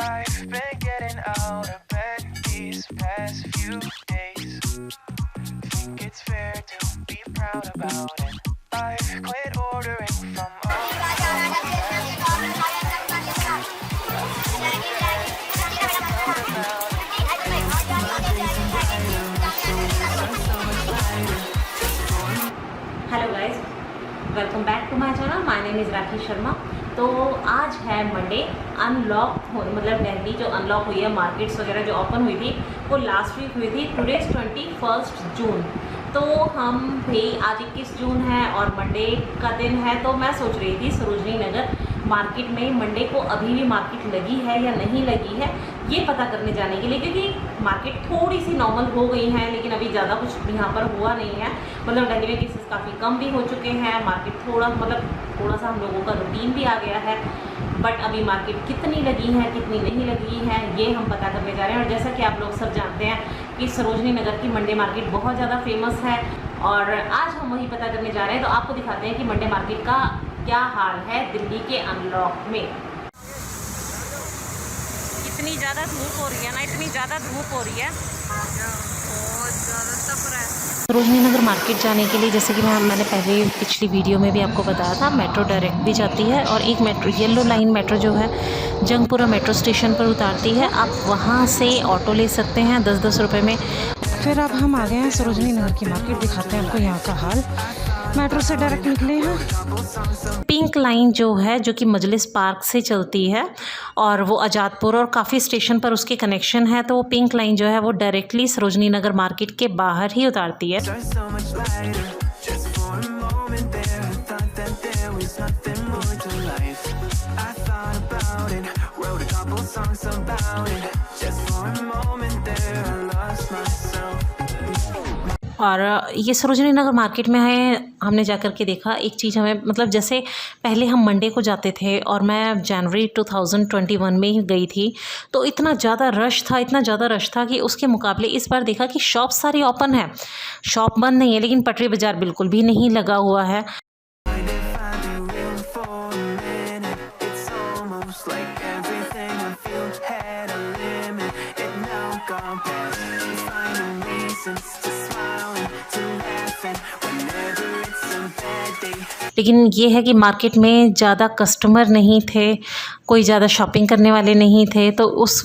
I've been getting out of bed these past few days. Think it's fair to be proud about it. I've quit ordering from hello guys, welcome back to my channel. My name is Rakhi Sharma. तो आज है Monday. मतलब दिल्ली जो unlock हुई है, markets वगैरह जो open हुई थी वो लास्ट वीक हुई थी। टुडे 21 जून। तो हम भी आज 21 जून है और मंडे का दिन है। तो मैं सोच रही थी सरोजनी नगर मार्केट में मंडे को अभी भी मार्केट लगी है या नहीं लगी है ये पता करने जाने के लिए, क्योंकि मार्केट थोड़ी सी नॉर्मल हो गई है लेकिन अभी ज़्यादा कुछ यहाँ पर हुआ नहीं है। मतलब दिल्ली में केसेस काफ़ी कम भी हो चुके हैं। मार्केट थोड़ा सा हम लोगों का रूटीन भी आ गया है। बट अभी मार्केट कितनी लगी है कितनी नहीं लगी है ये हम पता करने जा रहे हैं। और जैसा कि आप लोग सब जानते हैं कि सरोजनी नगर की मंडे मार्केट बहुत ज़्यादा फेमस है और आज हम वही पता करने जा रहे हैं। तो आपको दिखाते हैं कि मंडे मार्केट का क्या हाल है दिल्ली के अनलॉक में। इतनी ज़्यादा धूप हो रही है ना, इतनी ज़्यादा धूप हो रही है, बहुत ज़्यादा तप रहा है। सरोजनी नगर मार्केट जाने के लिए जैसे कि मैंने पहले पिछली वीडियो में भी आपको बताया था, मेट्रो डायरेक्ट भी जाती है और एक मेट्रो येलो लाइन मेट्रो जो है जंगपुरा मेट्रो स्टेशन पर उतारती है। आप वहाँ से ऑटो ले सकते हैं 10-10 रुपये में। फिर अब हम आ गए हैं सरोजनी नगर की मार्केट, दिखाते हैं आपको यहाँ का हाल। मेट्रो से डायरेक्ट निकले हैं। पिंक लाइन जो है जो कि मजलिस पार्क से चलती है और वो आज़ादपुर और काफ़ी स्टेशन पर उसके कनेक्शन है। तो वो पिंक लाइन जो है वो डायरेक्टली सरोजनी नगर मार्केट के बाहर ही उतारती है। और ये सरोजनी नगर मार्केट में है। हमने जा कर के देखा एक चीज़, हमें मतलब जैसे पहले हम मंडे को जाते थे और मैं जनवरी 2021 में ही गई थी तो इतना ज़्यादा रश था कि उसके मुकाबले इस बार देखा कि शॉप सारी ओपन है, शॉप बंद नहीं है, लेकिन पटरी बाज़ार बिल्कुल भी नहीं लगा हुआ है। लेकिन ये है कि मार्केट में ज़्यादा कस्टमर नहीं थे, कोई ज़्यादा शॉपिंग करने वाले नहीं थे। तो उस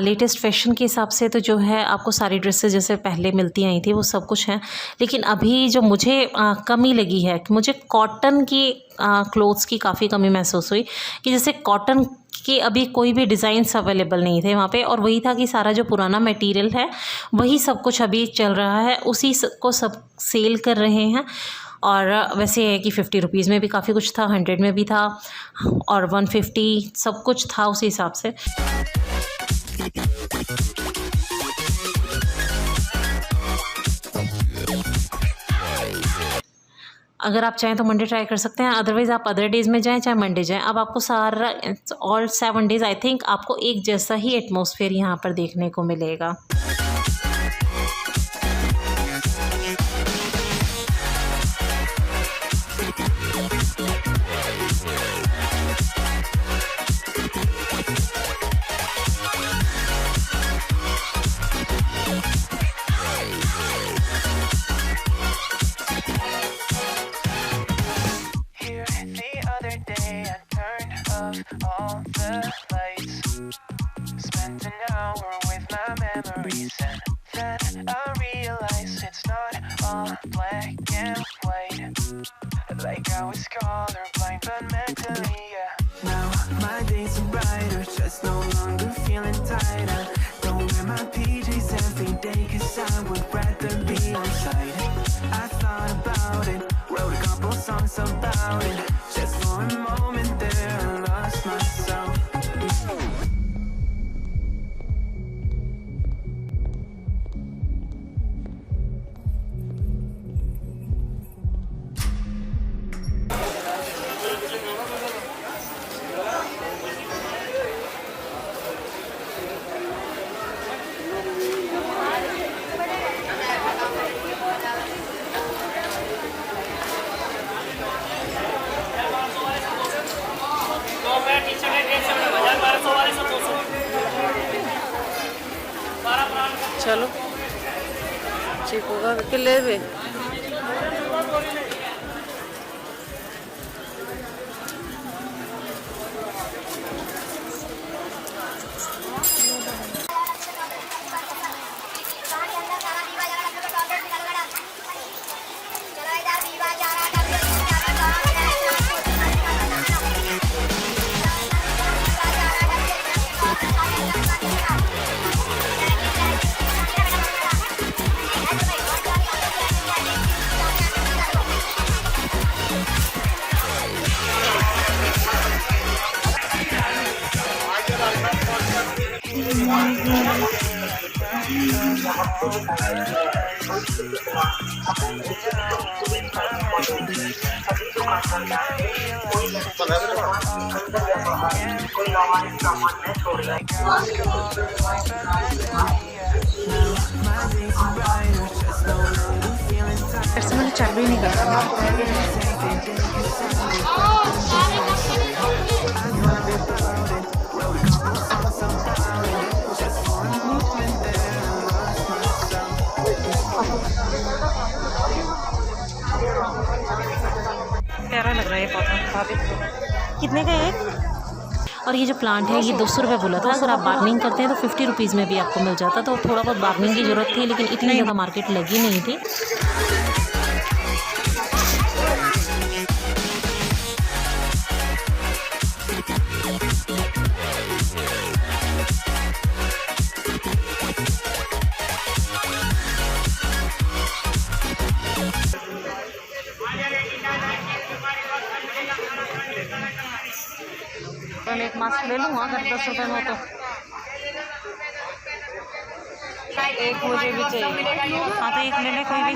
लेटेस्ट फैशन के हिसाब से तो जो है आपको सारी ड्रेसेस जैसे पहले मिलती आई थी वो सब कुछ हैं। लेकिन अभी जो मुझे कमी लगी है कि मुझे कॉटन की क्लोथ्स की काफ़ी कमी महसूस हुई कि जैसे कॉटन के अभी कोई भी डिज़ाइंस अवेलेबल नहीं थे वहाँ पे। और वही था कि सारा जो पुराना मटेरियल है वही सब कुछ अभी चल रहा है, उसी को सब सेल कर रहे हैं। और वैसे है कि 50 रुपीज़ में भी काफ़ी कुछ था, 100 में भी था और 150 सब कुछ था उसी हिसाब से। अगर आप चाहें तो मंडे ट्राई कर सकते हैं, अदरवाइज़ आप अदर डेज़ में जाएं चाहे मंडे जाएं। अब आपको सारा ऑल 7 डेज़ आई थिंक आपको एक जैसा ही एटमॉस्फेयर यहाँ पर देखने को मिलेगा। All the lights, spent an hour with my memories, and then I realized it's not all black and white. Like I was colorblind, but mentally, yeah. Now my days are brighter, just no longer feeling tighter. Don't wear my PJs every day, 'cause I would rather be on site. I thought about it, wrote a couple songs about it. Just for a moment there, I lost myself. चलो चीकू का किले पे ऐसे मुझे चल भी नहीं करता। प्यारा लग रहा है ये पौधा। कितने का एक? और ये जो प्लांट है ये 200 रुपये बोला था। अगर आप बार्गनिंग करते हैं तो 50 रुपीज़ में भी आपको मिल जाता। तो थोड़ा बहुत बार्गनिंग की ज़रूरत थी, लेकिन इतनी ज़्यादा मार्केट लगी नहीं थी। पहले एक मास्क ले लूँगा अगर 10 रुपये में हो तो। एक मुझे भी चाहिए। हाँ तो एक ले ले कोई भी,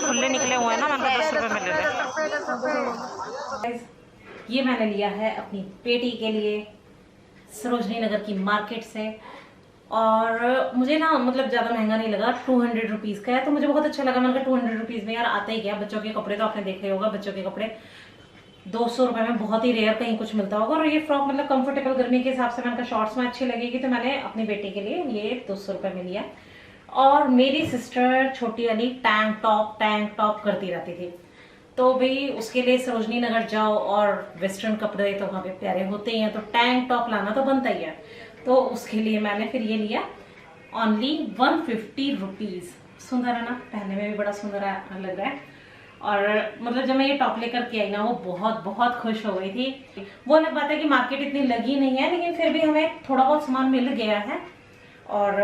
खुले निकले हुए हैं ना, मैंने 10 रुपये में ले ले। ये मैंने लिया है अपनी बेटी के लिए सरोजनी नगर की मार्केट से, और मुझे ना मतलब ज़्यादा महंगा नहीं लगा, 200 रुपीज़ का है, तो मुझे बहुत अच्छा लगा। मैंने कहा 200 रुपीज़ में यार आता ही क्या, बच्चों के कपड़े तो आपने देखे होगा, बच्चों के कपड़े 200 रुपये में बहुत ही रेयर कहीं कुछ मिलता होगा। और ये फ्रॉक मतलब कंफर्टेबल गर्मी के हिसाब से मैंने कहा शॉर्ट्स में अच्छी लगेगी, तो मैंने अपनी बेटी के लिए ये 200 रुपये में लिया। और मेरी सिस्टर छोटी वाली टैंक टॉप करती रहती थी, तो भाई उसके लिए सरोजनी नगर जाओ और वेस्टर्न कपड़े तो वहाँ पे प्यारे होते ही हैं, तो टैंक टॉप लाना तो बनता ही है। तो उसके लिए मैंने फिर ये लिया ओनली 150 रुपीज़। सुंदर है ना, पहनने में भी बड़ा सुंदर लग रहा है। और मतलब जब मैं ये टॉप लेकर के आई ना, वो बहुत बहुत खुश हो गई थी। वो अलग बात है कि मार्केट इतनी लगी नहीं है, लेकिन फिर भी हमें थोड़ा बहुत सामान मिल गया है। और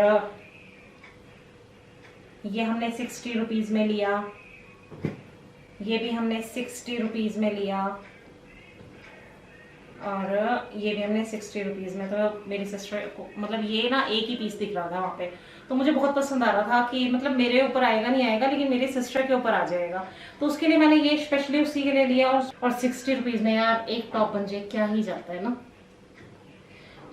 ये हमने 60 रुपीज़ में लिया, ये भी हमने 60 रुपीज़ में लिया, और ये भी हमने 60 रुपीज़ में। तो मेरी सिस्टर को मतलब ये ना एक ही पीस दिख रहा था वहाँ पे, तो मुझे बहुत पसंद आ रहा था कि मतलब मेरे ऊपर आएगा नहीं आएगा, लेकिन मेरी सिस्टर के ऊपर आ जाएगा, तो उसके लिए मैंने ये स्पेशली उसी के लिए लिया। और 60 रुपीज़ में यार एक टॉप बन जाए, क्या ही जाता है ना।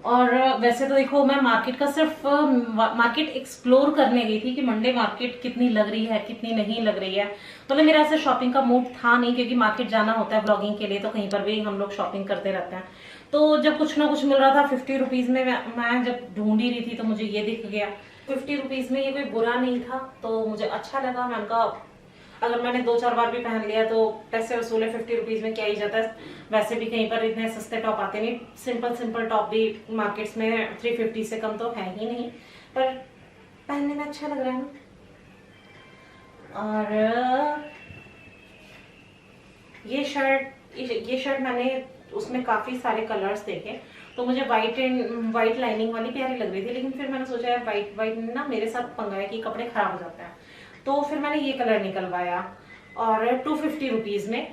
और वैसे तो देखो मैं मार्केट का सिर्फ मार्केट एक्सप्लोर करने गई थी कि मंडे मार्केट कितनी लग रही है कितनी नहीं लग रही है। मतलब मेरा ऐसे शॉपिंग का मूड था नहीं, क्योंकि मार्केट जाना होता है ब्लॉगिंग के लिए, तो कहीं पर भी हम लोग शॉपिंग करते रहते हैं। तो जब कुछ ना कुछ मिल रहा था 50 रुपीज़ में, मैं जब ढूंढ ही रही थी तो मुझे ये दिख गया। 50 रुपीज़ में ये कोई बुरा नहीं था, तो मुझे अच्छा लगा। मैंने कहा अगर मैंने 2-4 बार भी पहन लिया तो पैसे वसूले, 50 रुपीज़ में क्या ही जाता है। वैसे भी कहीं पर इतने सस्ते टॉप आते नहीं, सिंपल टॉप भी मार्केट्स में 350 से कम तो है ही नहीं, पर पहनने में अच्छा लग रहा है ना। और ये शर्ट मैंने उसमें काफ़ी सारे कलर्स देखे, तो मुझे वाइट लाइनिंग वाली प्यारी लग रही थी, लेकिन फिर मैंने सोचा यार वाइट ना मेरे साथ पंगा है कि कपड़े खराब हो जाते हैं, तो फिर मैंने ये कलर निकलवाया और 250 रुपीज़ में।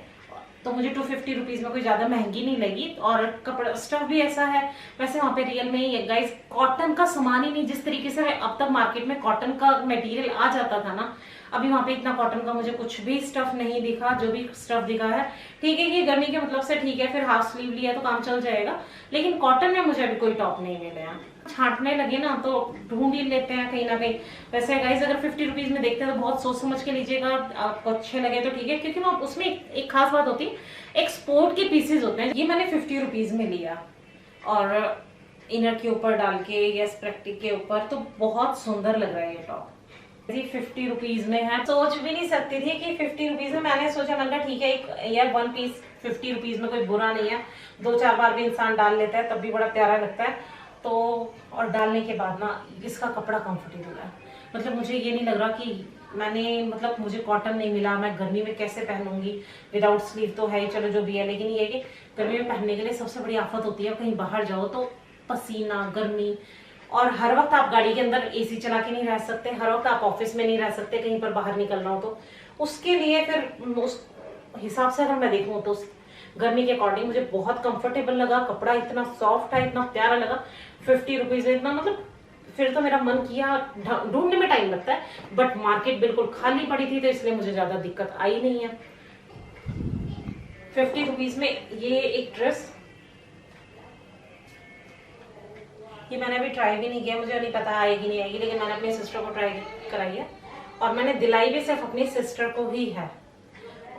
तो मुझे 250 रुपीज़ में कोई ज़्यादा महंगी नहीं लगी, और कपड़ा स्टफ भी ऐसा है। वैसे वहाँ पे रियल में ही गाइस कॉटन का सामान ही नहीं, जिस तरीके से अब तक मार्केट में कॉटन का मटेरियल आ जाता था ना, अभी वहाँ पे इतना कॉटन का मुझे कुछ भी स्टफ नहीं दिखा। जो भी स्टफ दिखा है ठीक है, ये गर्मी के मतलब से ठीक है, फिर हाफ स्लीव लिया तो काम चल जाएगा, लेकिन कॉटन में मुझे अभी कोई टॉप नहीं मिला। छांटने लगे ना तो ढूंढ ही लेते हैं कहीं ना कहीं। वैसे गाइस अगर 50 रुपीज़ में देखते हैं तो बहुत सोच समझ के लीजिएगा, आपको अच्छे लगे तो ठीक है, क्योंकि ना उसमें एक खास बात होती है, एक्सपोर्ट के पीसेज होते हैं। ये मैंने 50 रुपीज़ में लिया, और इनर के ऊपर डाल के या स्प्रेक्टिक के ऊपर, तो बहुत सुंदर लग रहा है ये टॉप। 50 रुपीज में है, सोच भी नहीं सकती थी कि 50 रुपीज में। मैंने सोचा, मैंने कहा ठीक है, एक यार वन पीस 50 रुपीज में कोई बुरा नहीं है, 2-4 बार भी इंसान डाल लेता है, तब भी बड़ा प्यारा लगता है। तो और डालने के बाद ना इसका कपड़ा कंफर्टेबल है, मतलब मुझे ये नहीं लग रहा कि मतलब मुझे कॉटन नहीं मिला, मैं गर्मी में कैसे पहनूंगी, विदाउट स्लीव तो है ही, चलो जो भी है, लेकिन ये कि गर्मी में पहनने के लिए सबसे बड़ी आफत होती है कहीं बाहर जाओ तो पसीना, गर्मी, और हर वक्त आप गाड़ी के अंदर एसी चला के नहीं रह सकते, हर वक्त आप ऑफिस में नहीं रह सकते, कहीं पर बाहर निकलना हो तो उसके लिए फिर उस हिसाब से अगर मैं देखूँ तो गर्मी के अकॉर्डिंग मुझे बहुत कंफर्टेबल लगा, कपड़ा इतना सॉफ्ट है, इतना प्यारा लगा। 50 रुपीज में इतना, मतलब फिर तो मेरा मन किया, ढूंढने में टाइम लगता है, बट मार्केट बिल्कुल खाली पड़ी थी तो इसलिए मुझे ज्यादा दिक्कत आई नहीं है। 50 रुपीज में ये एक ड्रेस, ये मैंने अभी ट्राई भी नहीं किया, मुझे नहीं पता आएगी नहीं आएगी, लेकिन मैंने अपनी सिस्टर को ट्राई कराई है और मैंने दिलाई भी सिर्फ अपनी सिस्टर को ही है।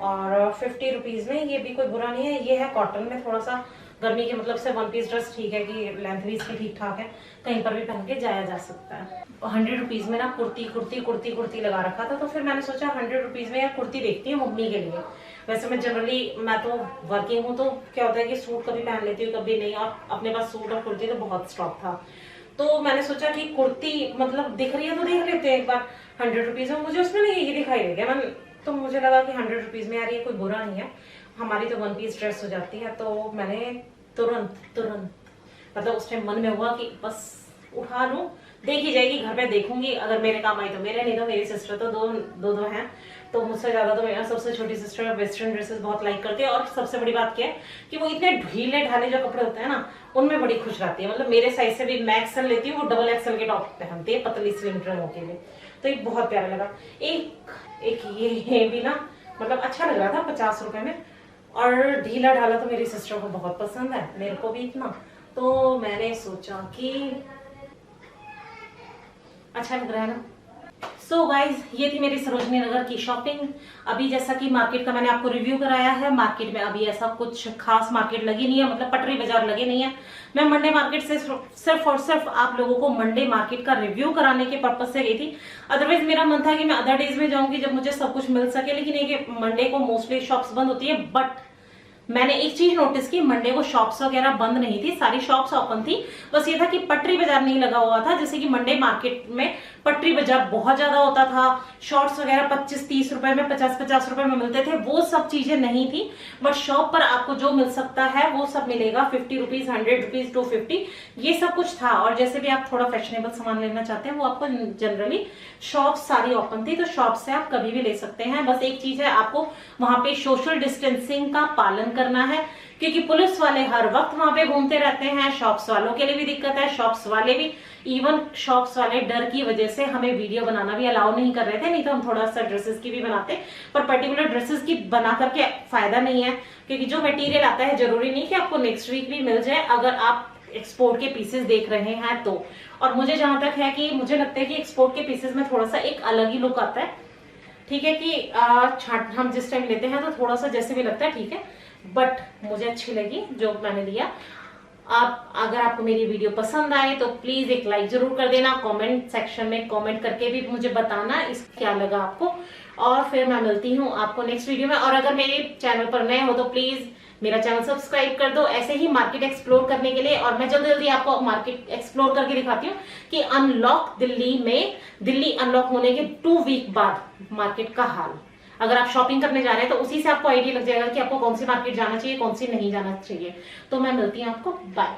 और 50 रुपीज में ये भी कोई बुरा नहीं है, ये है कॉटन में, थोड़ा सा गर्मी के मतलब से वन पीस ड्रेस ठीक है कि लेंथ भी इसकी ठीक ठाक है, कहीं पर भी पहन के जाया जा सकता है। 100 रुपीज में ना कुर्ती लगा रखा था, तो फिर मैंने सोचा 100 रुपीज में यार कुर्ती देखती हूँ मम्मी के लिए। वैसे मैं तो वर्किंग हूँ, तो क्या होता है कि सूट कभी पहन लेती हूँ कभी नहीं, और अपने पास सूट और कुर्ती तो बहुत स्टॉक था, तो मैंने सोचा कि कुर्ती मतलब दिख रही है तो देख लेते हैं एक बार 100 रुपीज में। मुझे उसमें नहीं ये दिखाई दे गया, तो मुझे लगा कि 100 रुपीज में यार ये कोई बुरा नहीं है, हमारी तो वन पीस ड्रेस हो जाती है। तो मैंने तुरंत मतलब उस टाइम मन में हुआ कि बस उठा लूं, देखी जाएगी, घर पे देखूंगी, अगर मेरे काम आई तो मेरे, नहीं तो मेरी सिस्टर तो दो हैं, तो मुझसे ज्यादा तो मेरा सबसे छोटी सिस्टर वेस्टर्न ड्रेसेस बहुत लाइक करती है। और सबसे बड़ी बात क्या है कि वो इतने ढीले ढाले जो कपड़े होते हैं ना, उनमें बड़ी खुश रहती है। मतलब मेरे साइज से भी मैं एक्सल लेती हूँ, वो डबल एक्सल के टॉप पहनती है पतली स्लिम ट्रिमों के लिए, तो ये बहुत प्यारा लगा। एक ये भी ना मतलब अच्छा लग रहा था 50 रुपए में, और ढीला ढाला तो मेरी सिस्टर को बहुत पसंद है, मेरे को भी इतना, तो मैंने सोचा कि अच्छा लग रहा है ना। सो गाइज, ये थी मेरी सरोजनी नगर की शॉपिंग। अभी जैसा कि मार्केट का मैंने आपको रिव्यू कराया है, मार्केट में अभी ऐसा कुछ खास मार्केट लगी नहीं है, मतलब पटरी बाजार लगे नहीं है। मैं मंडे मार्केट से सिर्फ और सिर्फ आप लोगों को मंडे मार्केट का रिव्यू कराने के पर्पज से गई थी। अदरवाइज मेरा मन था कि मैं अदर डेज में जाऊंगी जब मुझे सब कुछ मिल सके, लेकिन एक मंडे को मोस्टली शॉप्स बंद होती है। बट मैंने एक चीज नोटिस की, मंडे को शॉप्स वगैरह बंद नहीं थी, सारी शॉप्स ओपन थी। बस ये था कि पटरी बाजार नहीं लगा हुआ था। जैसे कि मंडे मार्केट में पटरी बाजार बहुत ज्यादा होता था, शॉर्ट्स वगैरह 25-30 रुपए में, 50-50 रुपए में मिलते थे, वो सब चीजें नहीं थी। बट शॉप पर आपको जो मिल सकता है वो सब मिलेगा, 50 रुपीज, 100 रुपीज, 250, ये सब कुछ था। और जैसे भी आप थोड़ा फैशनेबल सामान लेना चाहते हैं वो आपको जनरली शॉप सारी ओपन थी, तो शॉप से आप कभी भी ले सकते हैं। बस एक चीज है, आपको वहां पे सोशल डिस्टेंसिंग का पालन करना है, क्योंकि पुलिस वाले हर वक्त वहां पे घूमते रहते हैं। शॉप्स वालों के लिए भी दिक्कत है, शॉप्स वाले भी, इवन शॉप्स वाले डर की वजह से हमें वीडियो बनाना भी अलाउ नहीं कर रहे थे, नहीं तो हम थोड़ा सा ड्रेसेस की भी बनाते, पर पर्टिकुलर ड्रेसेस की बना करके फायदा नहीं है, क्योंकि जो मटेरियल आता है जरूरी नहीं कि आपको नेक्स्ट वीक भी मिल जाए, अगर आप एक्सपोर्ट के पीसेस देख रहे हैं तो। और मुझे जहां तक है कि मुझे लगता है कि एक्सपोर्ट के पीसेस में थोड़ा सा एक अलग ही लुक आता है। ठीक है कि हम जिस टाइम लेते हैं तो थोड़ा सा जैसे भी लगता है, ठीक है, बट मुझे अच्छी लगी जो मैंने लिया। आप अगर आपको मेरी वीडियो पसंद आए तो प्लीज एक लाइक जरूर कर देना, कमेंट सेक्शन में कमेंट करके भी मुझे बताना इस क्या लगा आपको। और फिर मैं मिलती हूँ आपको नेक्स्ट वीडियो में। और अगर मेरे चैनल पर नए हो तो प्लीज मेरा चैनल सब्सक्राइब कर दो, ऐसे ही मार्केट एक्सप्लोर करने के लिए। और मैं जल्दी आपको मार्केट एक्सप्लोर करके दिखाती हूँ कि अनलॉक दिल्ली अनलॉक होने के 2 वीक बाद मार्केट का हाल। अगर आप शॉपिंग करने जा रहे हैं तो उसी से आपको आइडिया लग जाएगा कि आपको कौन सी मार्केट जाना चाहिए, कौन सी नहीं जाना चाहिए। तो मैं मिलती हूँ आपको, बाय।